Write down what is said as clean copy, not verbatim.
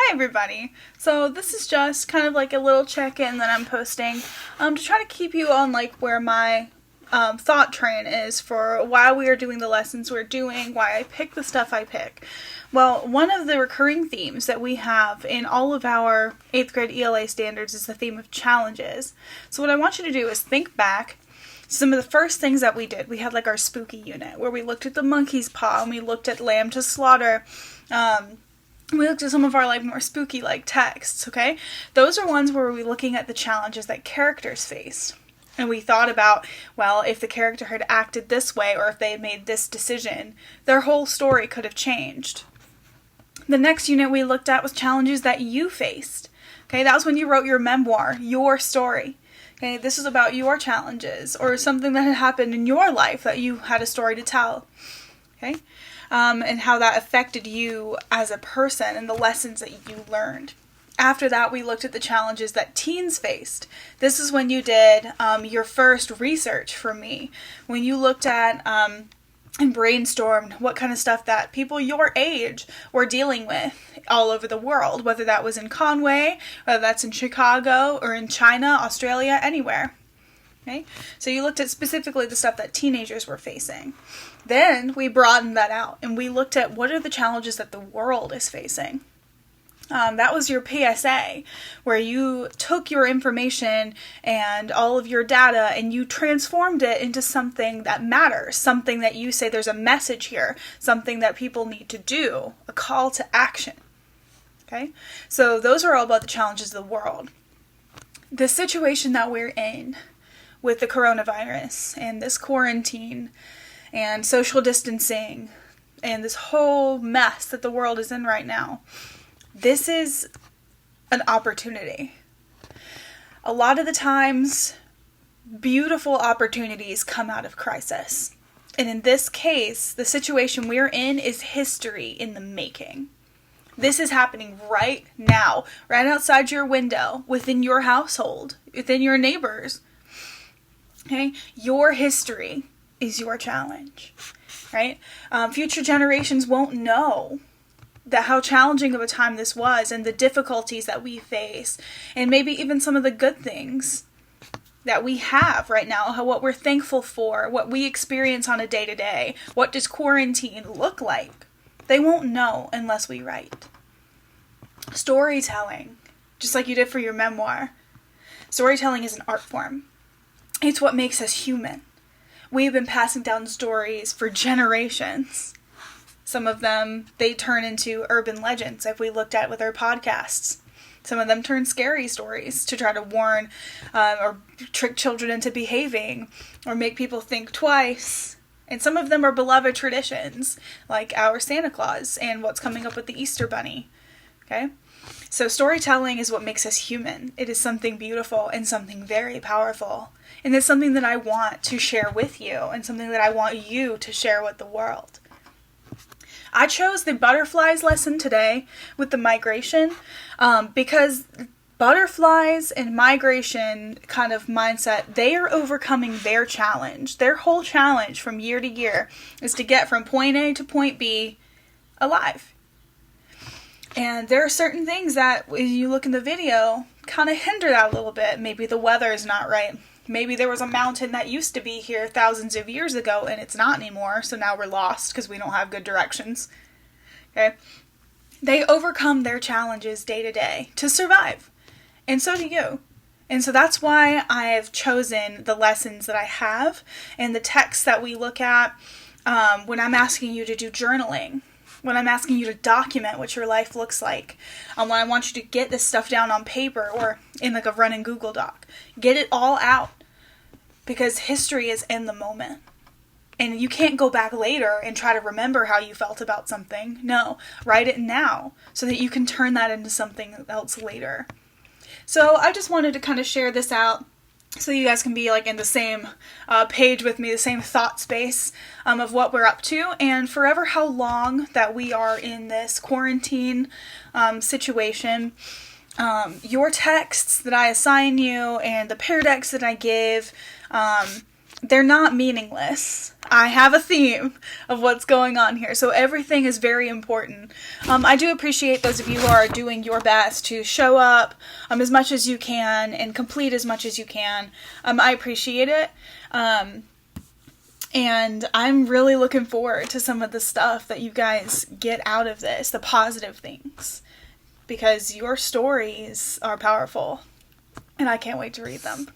Hi everybody! So this is just kind of like a little check-in that I'm posting to try to keep you on like where my thought train is for why we are doing the lessons we're doing, why I pick the stuff I pick. Well, one of the recurring themes that we have in all of our 8th grade ELA standards is the theme of challenges. So what I want you to do is think back some of the first things that we did. We had like our spooky unit where we looked at the monkey's paw and we looked at lamb to slaughter. We looked at some of our like more spooky like texts, okay? Those are ones where we're looking at the challenges that characters faced. And we thought about, well, if the character had acted this way or if they had made this decision, their whole story could have changed. The next unit we looked at was challenges that you faced. Okay, that was when you wrote your memoir, your story. Okay, this is about your challenges or something that had happened in your life that you had a story to tell. Okay? And how that affected you as a person and the lessons that you learned. After that, we looked at the challenges that teens faced. This is when you did your first research for me. When you looked at and brainstormed what kind of stuff that people your age were dealing with all over the world, whether that was in Conway, whether that's in Chicago or in China, Australia, anywhere. Okay? So you looked at specifically the stuff that teenagers were facing. Then we broadened that out and we looked at what are the challenges that the world is facing. That was your PSA, where you took your information and all of your data and you transformed it into something that matters, something that you say there's a message here, something that people need to do, a call to action. Okay? So those are all about the challenges of the world. The situation that we're in with the coronavirus and this quarantine and social distancing and this whole mess that the world is in right now, this is an opportunity. A lot of the times, beautiful opportunities come out of crisis. And in this case, the situation we're in is history in the making. This is happening right now, right outside your window, within your household, within your neighbors. Okay? Your history is your challenge, right? Future generations won't know that how challenging of a time this was and the difficulties that we face and maybe even some of the good things that we have right now, what we're thankful for, what we experience on a day-to-day. What does quarantine look like? They won't know unless we write. Storytelling, just like you did for your memoir. Storytelling is an art form. It's what makes us human. We've been passing down stories for generations. Some of them, they turn into urban legends, if we looked at with our podcasts. Some of them turn scary stories to try to warn or trick children into behaving or make people think twice. And some of them are beloved traditions, like our Santa Claus and what's coming up with the Easter Bunny. Okay? So storytelling is what makes us human. It is something beautiful and something very powerful. And it's something that I want to share with you and something that I want you to share with the world. I chose the butterflies lesson today with the migration because butterflies and migration kind of mindset, they are overcoming their challenge. Their whole challenge from year to year is to get from point A to point B alive. And there are certain things that, when you look in the video, kind of hinder that a little bit. Maybe the weather is not right. Maybe there was a mountain that used to be here thousands of years ago and it's not anymore, so now we're lost because we don't have good directions. Okay? They overcome their challenges day to day to survive. And so do you. And so that's why I've chosen the lessons that I have and the texts that we look at when I'm asking you to do journaling. When I'm asking you to document what your life looks like, when I want you to get this stuff down on paper or in like a running Google Doc. Get it all out because history is in the moment. And you can't go back later and try to remember how you felt about something. No, write it now so that you can turn that into something else later. So I just wanted to kind of share this out so you guys can be like in the same page with me, the same thought space of what we're up to. And forever how long that we are in this quarantine situation, your texts that I assign you and the pear decks that I give, they're not meaningless. I have a theme of what's going on here, so everything is very important. I do appreciate those of you who are doing your best to show up as much as you can and complete as much as you can. I appreciate it. And I'm really looking forward to some of the stuff that you guys get out of this, the positive things, because your stories are powerful, and I can't wait to read them.